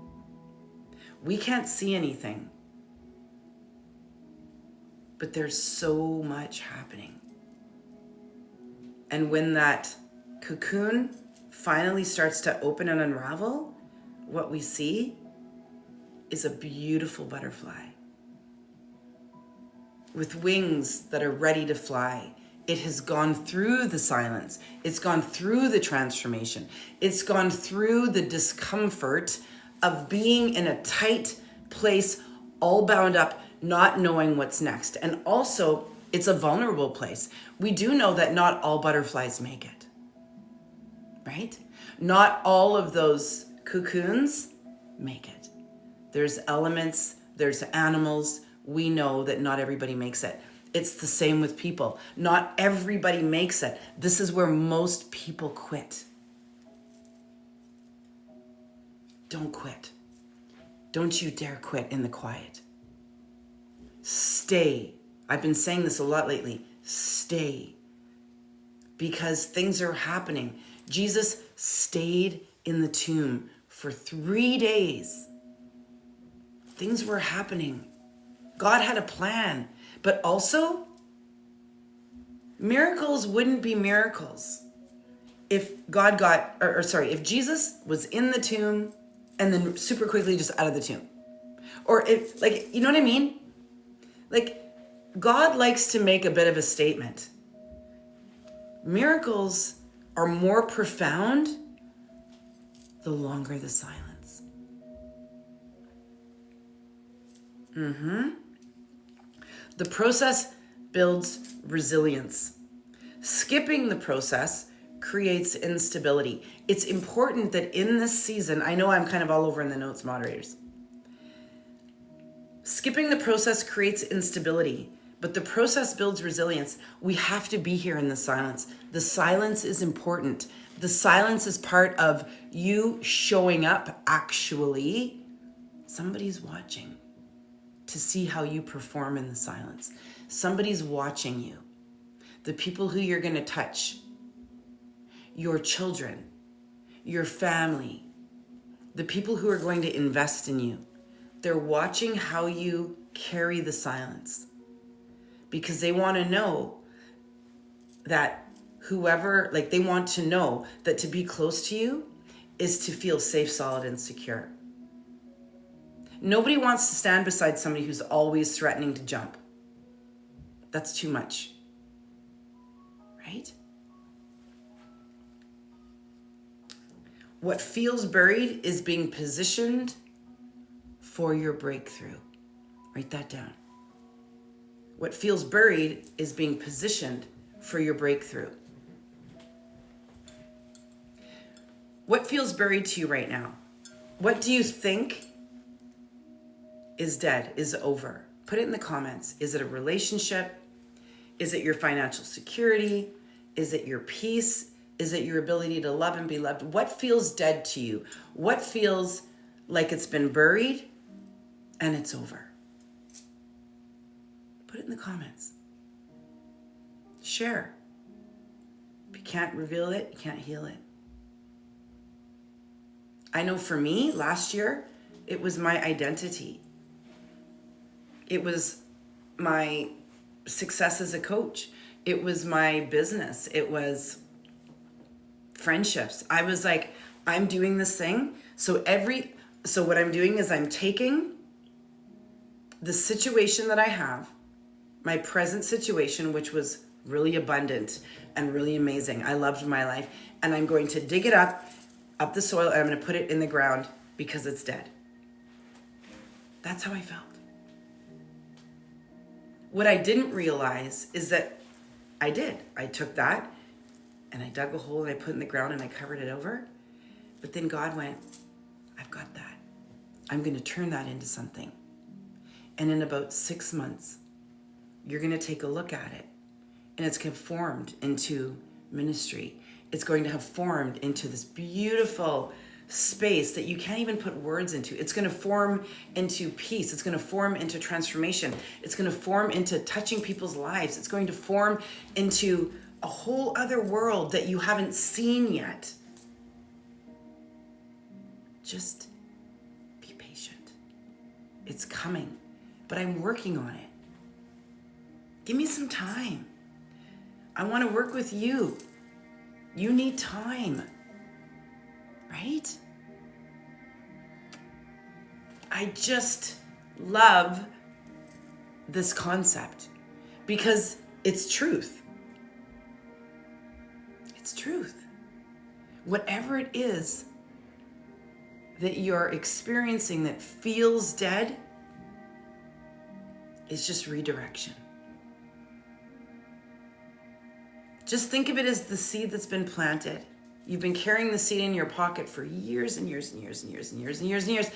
Speaker 1: We can't see anything, but there's so much happening. And when that cocoon finally starts to open and unravel, what we see is a beautiful butterfly with wings that are ready to fly. It has gone through the silence. It's gone through the transformation. It's gone through the discomfort of being in a tight place, all bound up, not knowing what's next. And also, it's a vulnerable place. We do know that not all butterflies make it, right? Not all of those cocoons make it. There's elements, there's animals. We know that not everybody makes it. It's the same with people. Not everybody makes it. This is where most people quit. Don't quit. Don't you dare quit in the quiet. Stay. I've been saying this a lot lately. Stay. Because things are happening. Jesus stayed in the tomb for 3 days. Things were happening. God had a plan. But also, miracles wouldn't be miracles if if Jesus was in the tomb and then super quickly just out of the tomb. Or if, like, you know what I mean? Like, God likes to make a bit of a statement. Miracles are more profound the longer the silence. The process builds resilience. Skipping the process creates instability. It's important that in this season, I know I'm kind of all over in the notes, moderators. Skipping the process creates instability, but the process builds resilience. We have to be here in the silence. The silence is important. The silence is part of you showing up. Actually, somebody's watching to see how you perform in the silence. Somebody's watching you. The people who you're going to touch, your children, your family, the people who are going to invest in you, they're watching how you carry the silence because they want to know that they want to know that to be close to you is to feel safe, solid, and secure. Nobody wants to stand beside somebody who's always threatening to jump. That's too much, right? What feels buried is being positioned for your breakthrough. Write that down. What feels buried is being positioned for your breakthrough. What feels buried to you right now? What do you think is dead, is over? Put it in the comments. Is it a relationship? Is it your financial security? Is it your peace? Is it your ability to love and be loved? What feels dead to you? What feels like it's been buried and it's over? Put it in the comments. Share. If you can't reveal it, you can't heal it. I know for me, last year, it was my identity. It was my success as a coach. It was my business. It was friendships. I was like, I'm doing this thing. So what I'm doing is I'm taking the situation that I have, my present situation, which was really abundant and really amazing. I loved my life. And I'm going to dig it up the soil, and I'm going to put it in the ground because it's dead. That's how I felt. What I didn't realize is that I did. I took that and I dug a hole and I put it in the ground and I covered it over. But then God went, I've got that. I'm going to turn that into something. And in about 6 months, you're going to take a look at it and it's going to have formed into ministry. It's going to have formed into this beautiful space that you can't even put words into. It's going to form into peace. It's going to form into transformation. It's going to form into touching people's lives. It's going to form into a whole other world that you haven't seen yet. Just be patient. It's coming, but I'm working on it. Give me some time. I want to work with you. You need time, right? I just love this concept because it's truth. It's truth. Whatever it is that you're experiencing that feels dead is just redirection. Just think of it as the seed that's been planted. You've been carrying the seed in your pocket for years and years and years and years and years and years and years.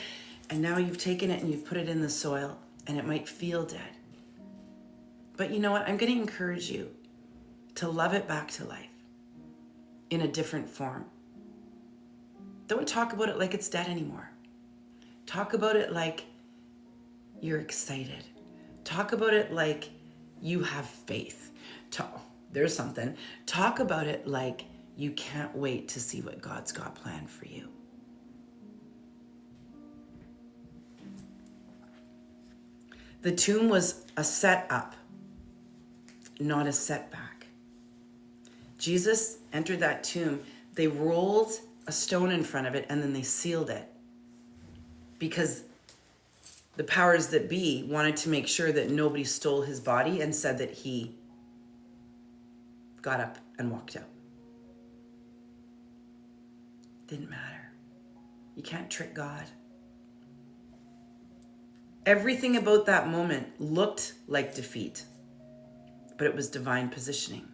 Speaker 1: And now you've taken it and you've put it in the soil and it might feel dead. But you know what? I'm going to encourage you to love it back to life in a different form. Don't talk about it like it's dead anymore. Talk about it like you're excited. Talk about it like you have faith. There's something. Talk about it like you can't wait to see what God's got planned for you. The tomb was a setup, not a setback. Jesus entered that tomb. They rolled a stone in front of it and then they sealed it because the powers that be wanted to make sure that nobody stole his body and said that he got up and walked out. Didn't matter. You can't trick God. Everything about that moment looked like defeat, but it was divine positioning.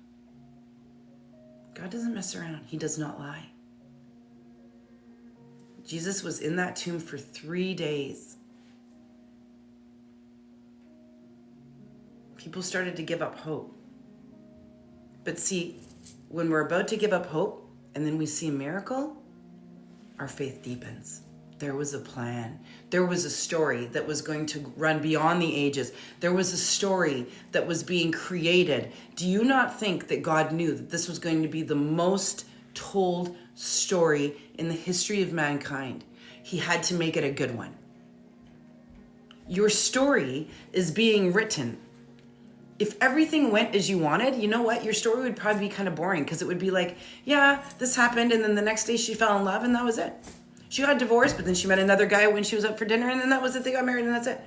Speaker 1: God doesn't mess around. He does not lie. Jesus was in that tomb for 3 days. People started to give up hope. But see, when we're about to give up hope and then we see a miracle, our faith deepens. There was a plan. There was a story that was going to run beyond the ages. There was a story that was being created. Do you not think that God knew that this was going to be the most told story in the history of mankind? He had to make it a good one. Your story is being written. If everything went as you wanted, you know what? Your story would probably be kind of boring, because it would be like, yeah, this happened, and then the next day she fell in love, and that was it. She got divorced, but then she met another guy when she was out for dinner, and then that was it. They got married, and that's it.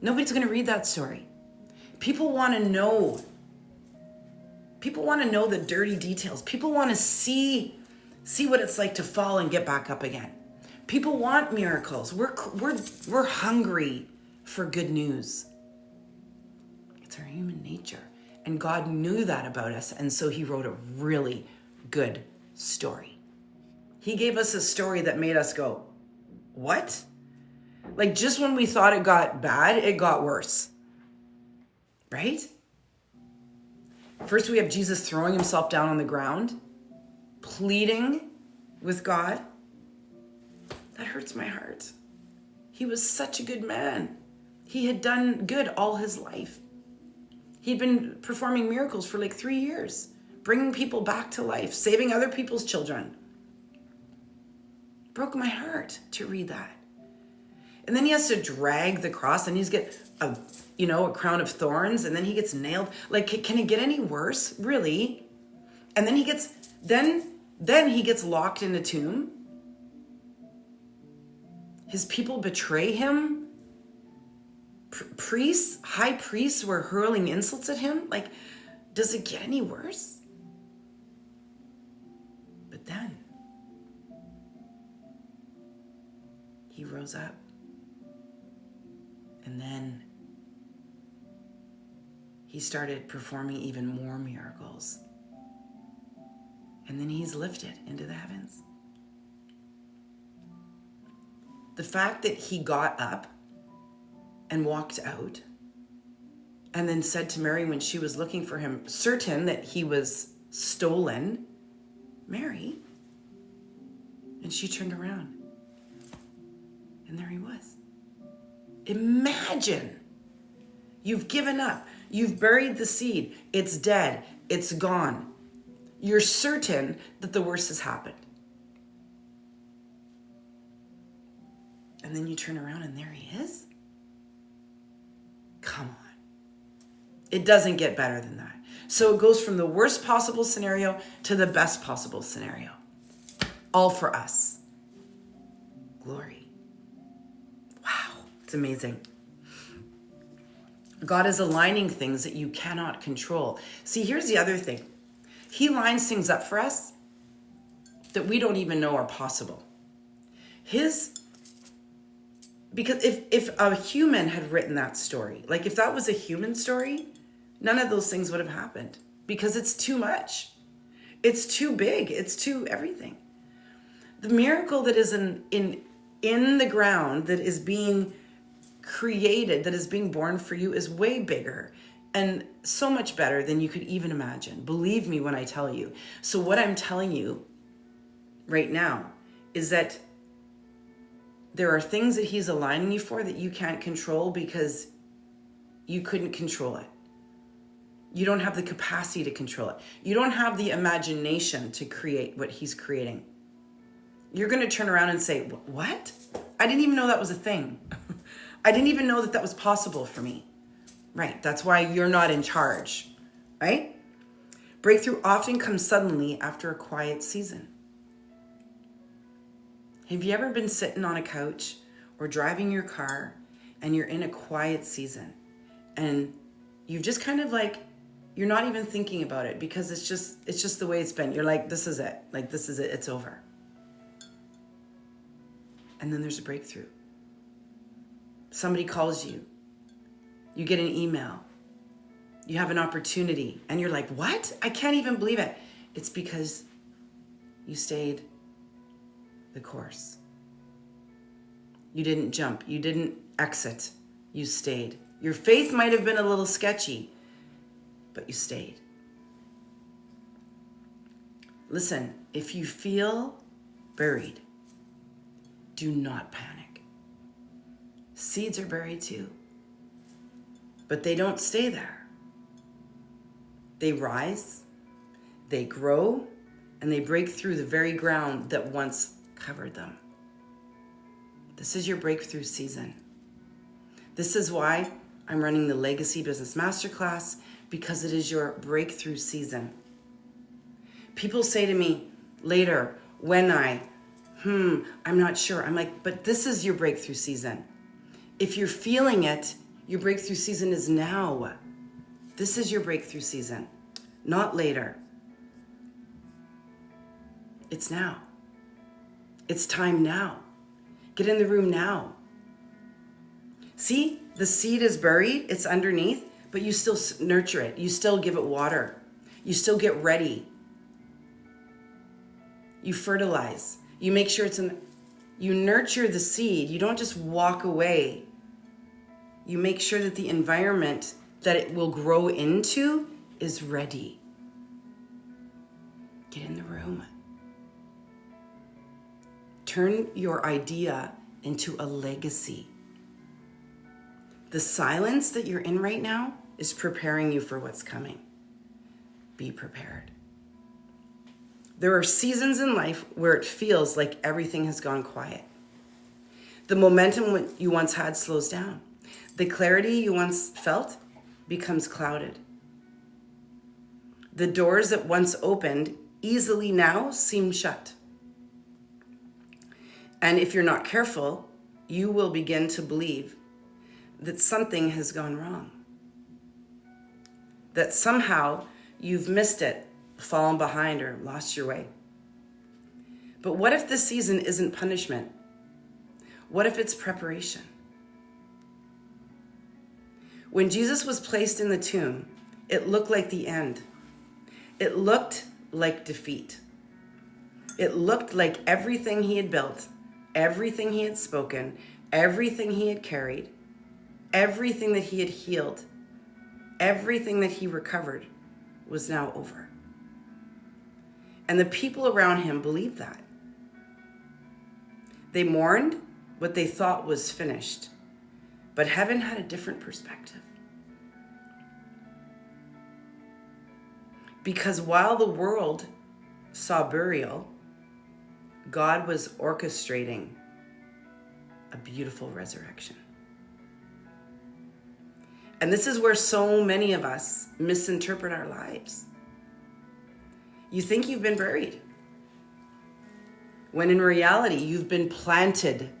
Speaker 1: Nobody's going to read that story. People want to know. People want to know the dirty details. People want to see what it's like to fall and get back up again. People want miracles. We're hungry for good news. It's our human nature. And God knew that about us, and so he wrote a really good story. He gave us a story that made us go, what? Like, just when we thought it got bad, it got worse. Right? First, we have Jesus throwing himself down on the ground, pleading with God. That hurts my heart. He was such a good man. He had done good all his life. He'd been performing miracles for like 3 years, bringing people back to life, saving other people's children. Broke my heart to read that. And then he has to drag the cross, and he's get a crown of thorns, and then he gets nailed. Like, can it get any worse? Really? And then he gets locked in a tomb. His people betray him. High priests were hurling insults at him. Like, does it get any worse? But then he rose up. And then he started performing even more miracles. And then he's lifted into the heavens. The fact that he got up and walked out and then said to Mary when she was looking for him, certain that he was stolen, Mary, and she turned around and there he was. Imagine you've given up. You've buried the seed. It's dead. It's gone. You're certain that the worst has happened. And then you turn around and there he is. Come on. It doesn't get better than that. So it goes from the worst possible scenario to the best possible scenario. All for us. Glory. It's amazing. God is aligning things that you cannot control. See, here's the other thing. He lines things up for us that we don't even know are possible. Because if a human had written that story, like if that was a human story, none of those things would have happened, because it's too much. It's too big. It's too everything. The miracle that is in the ground, that is being created, that is being born for you, is way bigger and so much better than you could even imagine. Believe me when I tell you. So what I'm telling you right now is that there are things that he's aligning you for that you can't control because you couldn't control it. You don't have the capacity to control it. You don't have the imagination to create what he's creating. You're going to turn around and say, what? I didn't even know that was a thing. I didn't even know that was possible for me. Right. That's why you're not in charge. Right? Breakthrough often comes suddenly after a quiet season. Have you ever been sitting on a couch or driving your car and you're in a quiet season and you've just kind of like, you're not even thinking about it because it's just the way it's been. You're like, this is it. Like, this is it. It's over. And then there's a breakthrough. Somebody calls you. You get an email. You have an opportunity. And you're like, what? I can't even believe it. It's because you stayed the course. You didn't jump. You didn't exit. You stayed. Your faith might have been a little sketchy, but you stayed. Listen, if you feel buried, do not panic. Seeds are buried too, but they don't stay there. They rise, they grow, and they break through the very ground that once covered them. This is your breakthrough season. This is why I'm running the Legacy Business Masterclass because it is your breakthrough season. People say to me later, I'm not sure. I'm like, but this is your breakthrough season. If you're feeling it, your breakthrough season is now. This is your breakthrough season, not later. It's now. It's time now. Get in the room now. See, the seed is buried, it's underneath, but you still nurture it. You still give it water. You still get ready. You fertilize. You make sure you nurture the seed. You don't just walk away. You make sure that the environment that it will grow into is ready. Get in the room. Turn your idea into a legacy. The silence that you're in right now is preparing you for what's coming. Be prepared. There are seasons in life where it feels like everything has gone quiet. The momentum you once had slows down. The clarity you once felt becomes clouded. The doors that once opened easily now seem shut. And if you're not careful, you will begin to believe that something has gone wrong. That somehow you've missed it, fallen behind, or lost your way. But what if this season isn't punishment? What if it's preparation? When Jesus was placed in the tomb, it looked like the end. It looked like defeat. It looked like everything he had built, everything he had spoken, everything he had carried, everything that he had healed, everything that he recovered was now over. And the people around him believed that. They mourned what they thought was finished, but heaven had a different perspective. Because while the world saw burial, God was orchestrating a beautiful resurrection. And this is where so many of us misinterpret our lives. You think you've been buried, when in reality, you've been planted.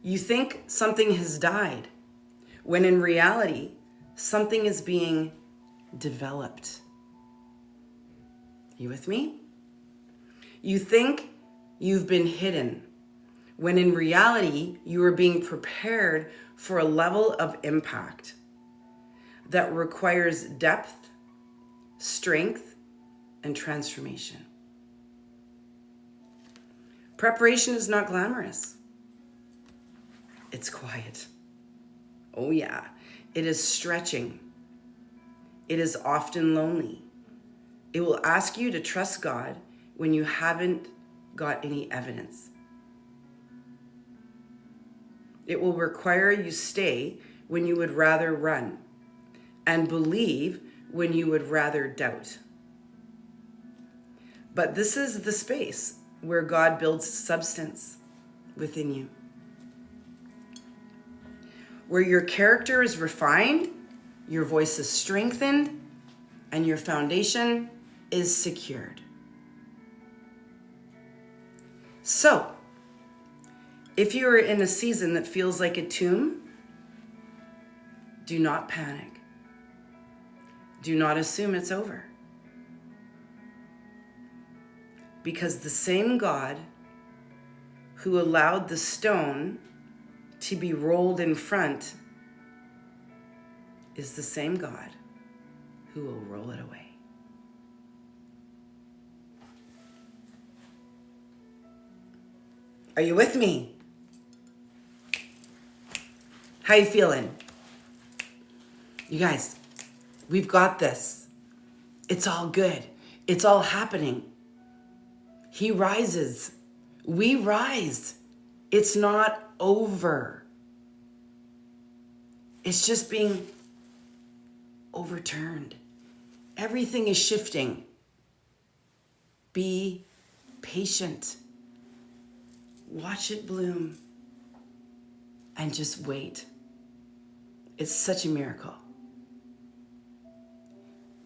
Speaker 1: You think something has died, when in reality, something is being developed. You with me? You think you've been hidden, when in reality, you are being prepared for a level of impact that requires depth, strength, and transformation. Preparation is not glamorous. It's quiet. Oh yeah, it is stretching. It is often lonely. It will ask you to trust God when you haven't got any evidence. It will require you stay when you would rather run, and believe when you would rather doubt. But this is the space where God builds substance within you, where your character is refined, your voice is strengthened, and your foundation is secured. So, if you are in a season that feels like a tomb, do not panic. Do not assume it's over. Because the same God who allowed the stone to be rolled in front is the same God who will roll it away. Are you with me? How you feeling? You guys, we've got this. It's all good. It's all happening. He rises. We rise. It's not over. It's just being overturned. Everything is shifting. Be patient. Watch it bloom. and just wait. It's such a miracle.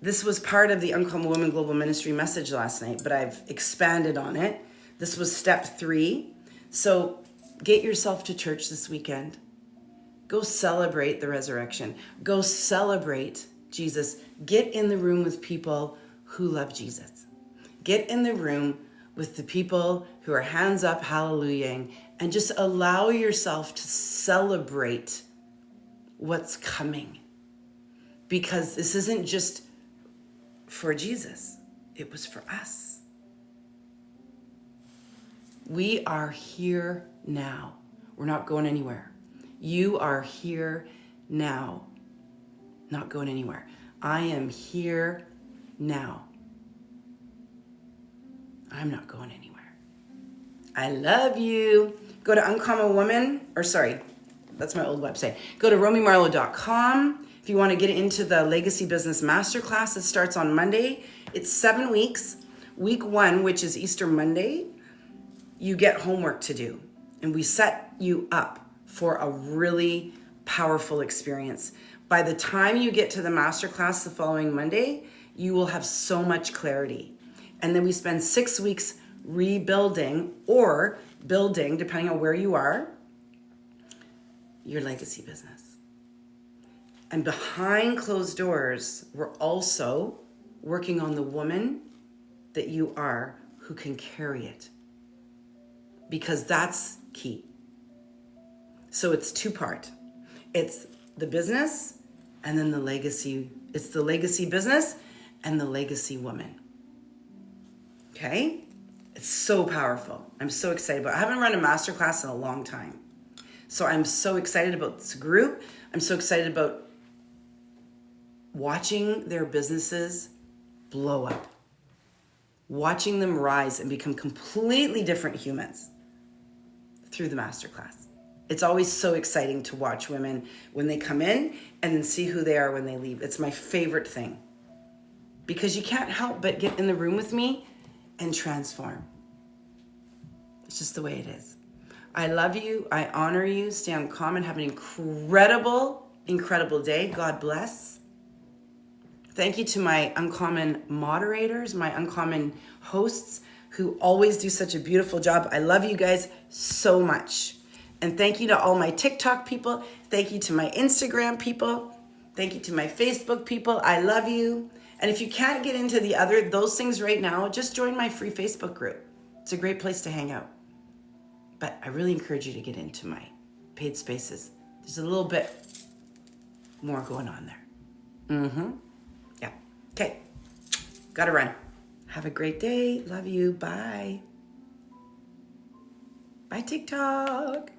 Speaker 1: This was part of the Uncommon Woman Global Ministry message last night, but I've expanded on it. This was step 3. So get yourself to church this weekend. Go celebrate the resurrection. Go celebrate Jesus. Get in the room with people who love Jesus. Get in the room with the people who are hands up, hallelujahing, and just allow yourself to celebrate what's coming. Because this isn't just for Jesus, it was for us. We are here now. We're not going anywhere. You are here now, not going anywhere. I am here now. I'm not going anywhere. I love you. Go to Uncommon Woman, that's my old website. Go to RomiMarlowe.com if you want to get into the Legacy Business Masterclass. It starts on Monday. It's 7 weeks. Week 1, which is Easter Monday, you get homework to do. And we set you up for a really powerful experience. By the time you get to the masterclass the following Monday, you will have so much clarity. And then we spend 6 weeks rebuilding or building, depending on where you are, your legacy business. And behind closed doors, we're also working on the woman that you are who can carry it. Because that's key. So it's 2-part. It's the business and then the legacy. It's the legacy business and the legacy woman. Okay? It's so powerful. I'm so excited about it. I haven't run a masterclass in a long time. So I'm so excited about this group. I'm so excited about watching their businesses blow up. Watching them rise and become completely different humans through the masterclass. It's always so exciting to watch women when they come in and then see who they are when they leave. It's my favorite thing. Because you can't help but get in the room with me and transform. It's just the way it is. I love you. I honor you. Stay uncommon. Have an incredible, incredible day. God bless. Thank you to my Uncommon moderators, my Uncommon hosts who always do such a beautiful job. I love you guys so much. And thank you to all my TikTok people. Thank you to my Instagram people. Thank you to my Facebook people. I love you. And if you can't get into those things right now, just join my free Facebook group. It's a great place to hang out. But I really encourage you to get into my paid spaces. There's a little bit more going on there. Yeah. Okay. Gotta run. Have a great day. Love you. Bye. Bye, TikTok.